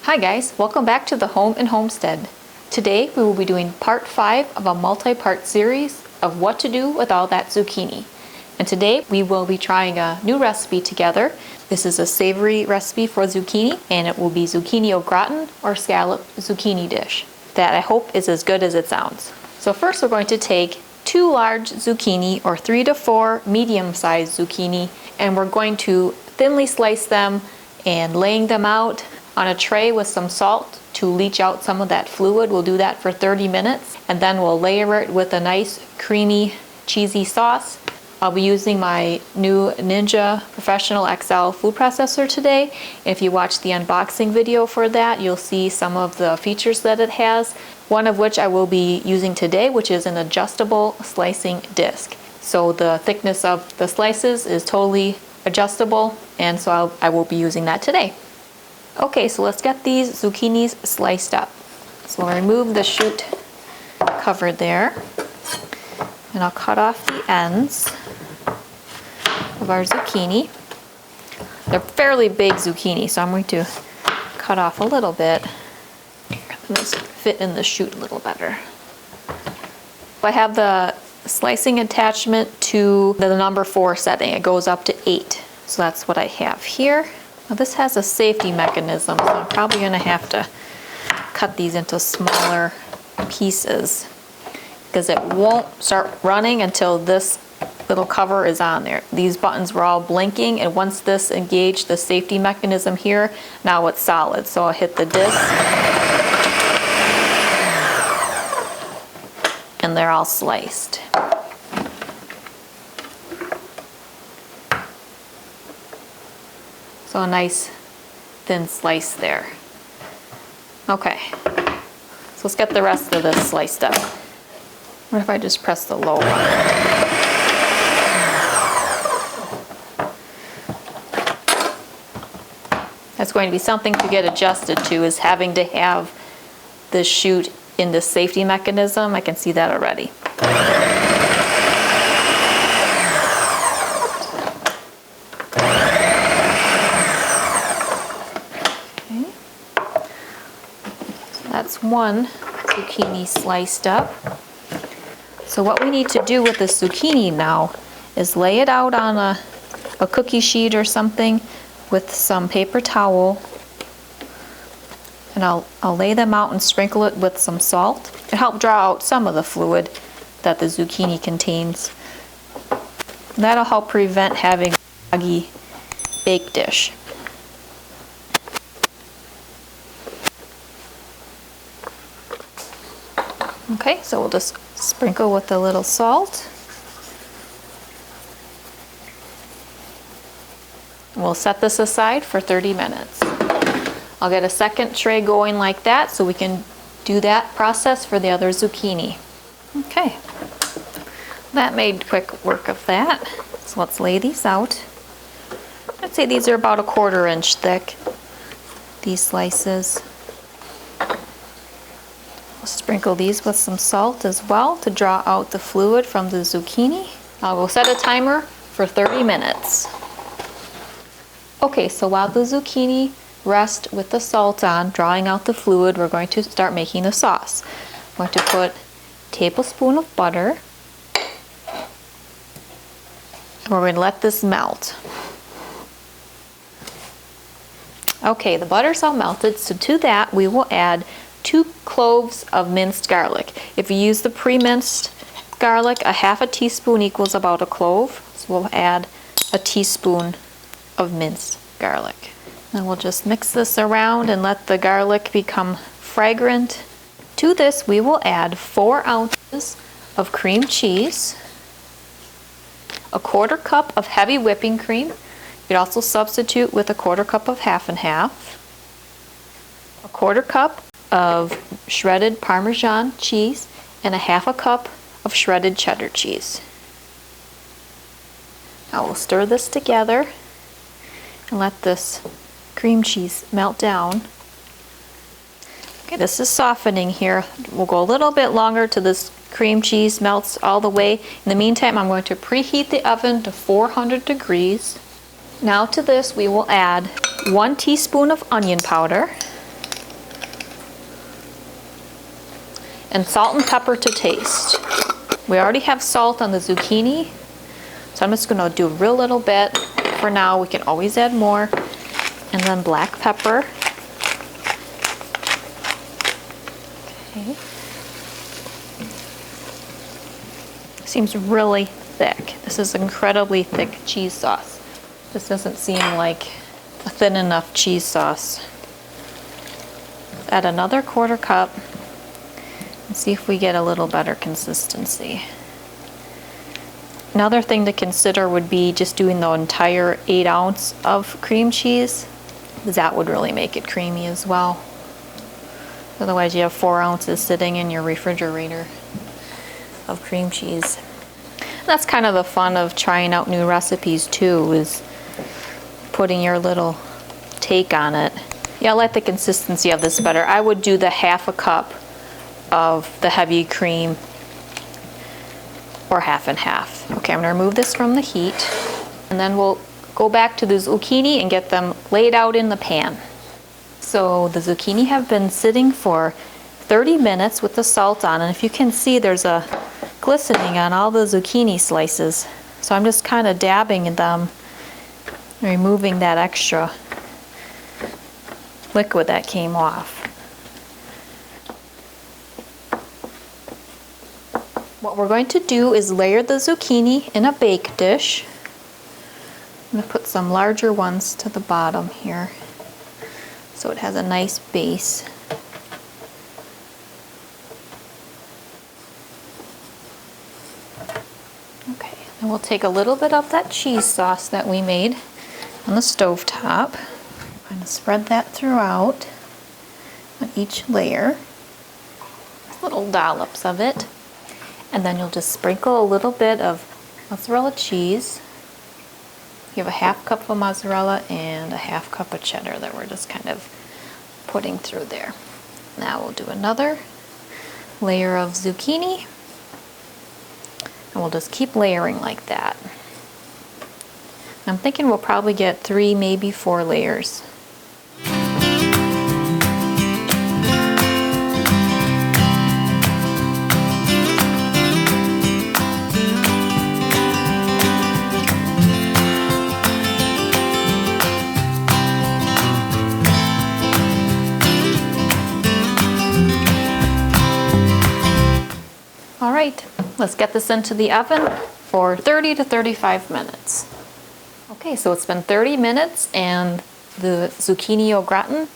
Hi guys, welcome back to the Home and Homestead. Today we will be doing part 5 of a multi-part series of what to do with all that zucchini. And today we will be trying a new recipe together. This is a savory recipe for zucchini, and it will be zucchini au gratin or scalloped zucchini dish that I hope is as good as it sounds. So first we're going to take 2 large zucchini or 3 to 4 medium-sized zucchini, and we're going to thinly slice them and laying them out on a tray with some salt to leach out some of that fluid. We'll do that for 30 minutes, and then we'll layer it with a nice creamy cheesy sauce. I'll be using my new Ninja Professional XL food processor today. If you watch the unboxing video for that, you'll see some of the features that it has, one of which I will be using today, which is an adjustable slicing disc. So the thickness of the slices is totally adjustable, and so I will be using that today. Okay, so let's get these zucchinis sliced up. So I'll remove the shoot cover there, and I'll cut off the ends of our zucchini. They're fairly big zucchini, so I'm going to cut off a little bit. This fit in the shoot a little better. I have the slicing attachment to the number 4 setting. It goes up to 8, so that's what I have here. Now this has a safety mechanism, so I'm probably going to have to cut these into smaller pieces because it won't start running until this little cover is on there. These buttons were all blinking, and once this engaged the safety mechanism here, now it's solid. So I'll hit the disc and they're all sliced. So a nice thin slice there. Okay, so let's get the rest of this sliced up. What if I just press the low one? That's going to be something to get adjusted to, is having to have the chute in the safety mechanism. I can see that already. That's one zucchini sliced up. So what we need to do with the zucchini now is lay it out on a cookie sheet or something with some paper towel, and I'll lay them out and sprinkle it with some salt to help draw out some of the fluid that the zucchini contains. That'll help prevent having a soggy baked dish. Okay, so we'll just sprinkle with a little salt. We'll set this aside for 30 minutes. I'll get a second tray going like that so we can do that process for the other zucchini. Okay, that made quick work of that. So let's lay these out. I'd say these are about 1/4 inch thick, these slices. Sprinkle these with some salt as well to draw out the fluid from the zucchini. I will set a timer for 30 minutes. Okay, so while the zucchini rest with the salt on, drawing out the fluid, we're going to start making the sauce. I'm going to put a tablespoon of butter. We're going to let this melt. Okay, the butter's all melted, so to that we will add 2 cloves of minced garlic. If you use the pre-minced garlic, a 1/2 teaspoon equals about a clove. So we'll add a teaspoon of minced garlic. And we'll just mix this around and let the garlic become fragrant. To this we will add 4 ounces of cream cheese, a 1/4 cup of heavy whipping cream. You could also substitute with a 1/4 cup of half and half, a 1/4 cup of shredded Parmesan cheese, and a 1/2 cup of shredded cheddar cheese. I will stir this together and let this cream cheese melt down. Okay, this is softening here. We'll go a little bit longer till this cream cheese melts all the way. In the meantime, I'm going to preheat the oven to 400 degrees. Now to this we will add 1 teaspoon of onion powder, and salt and pepper to taste. We already have salt on the zucchini, so I'm just going to do a real little bit for now. We can always add more. And then black pepper. Okay. Seems really thick. This is incredibly thick cheese sauce. This doesn't seem like a thin enough cheese sauce. Add another 1/4 cup and see if we get a little better consistency. Another thing to consider would be just doing the entire 8 ounce of cream cheese. That would really make it creamy as well. Otherwise you have 4 ounces sitting in your refrigerator of cream cheese. That's kind of the fun of trying out new recipes too, is putting your little take on it. Yeah, I like the consistency of this better. I would do the 1/2 cup of the heavy cream, or 1/2 and 1/2. Okay, I'm gonna remove this from the heat, and then we'll go back to the zucchini and get them laid out in the pan. So the zucchini have been sitting for 30 minutes with the salt on, and if you can see, there's a glistening on all the zucchini slices. So I'm just kind of dabbing them, removing that extra liquid that came off. What we're going to do is layer the zucchini in a baked dish. I'm going to put some larger ones to the bottom here so it has a nice base. Okay, and we'll take a little bit of that cheese sauce that we made on the stove top. I'm going to spread that throughout on each layer, little dollops of it. And then you'll just sprinkle a little bit of mozzarella cheese. You have a 1/2 cup of mozzarella and a 1/2 cup of cheddar that we're just kind of putting through there. Now we'll do another layer of zucchini, and we'll just keep layering like that. I'm thinking we'll probably get 3, maybe 4 layers. All right, let's get this into the oven for 30 to 35 minutes. Okay, so it's been 30 minutes and the zucchini au gratin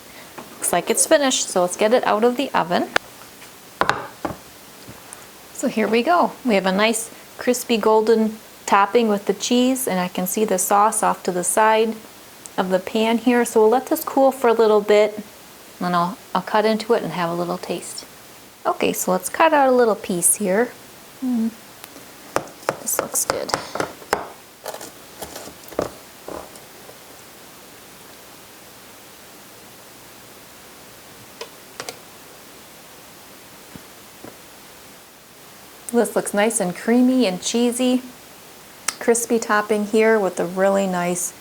looks like it's finished, so let's get it out of the oven. So here we go. We have a nice crispy golden topping with the cheese, and I can see the sauce off to the side of the pan here. So we'll let this cool for a little bit, and then I'll cut into it and have a little taste. Okay, so let's cut out a little piece here. This looks good. This looks nice and creamy and cheesy. Crispy topping here with a really nice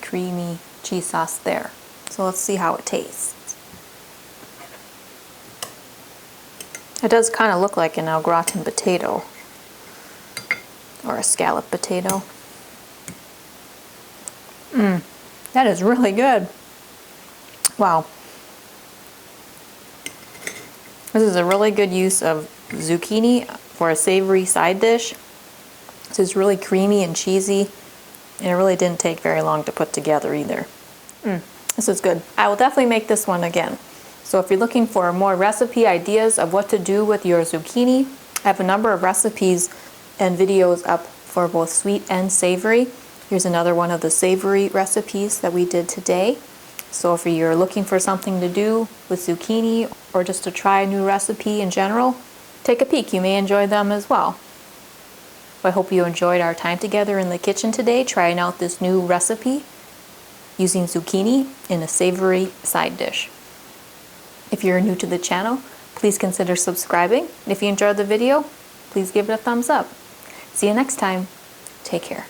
creamy cheese sauce there. So let's see how it tastes. It does kind of look like an au gratin potato, or a scalloped potato. That is really good. Wow. This is a really good use of zucchini for a savory side dish. This is really creamy and cheesy, and it really didn't take very long to put together either. This is good. I will definitely make this one again. So if you're looking for more recipe ideas of what to do with your zucchini, I have a number of recipes and videos up for both sweet and savory. Here's another one of the savory recipes that we did today. So if you're looking for something to do with zucchini, or just to try a new recipe in general, take a peek. You may enjoy them as well. I hope you enjoyed our time together in the kitchen today, trying out this new recipe using zucchini in a savory side dish. If you're new to the channel, please consider subscribing. If you enjoyed the video, please give it a thumbs up. See you next time. Take care.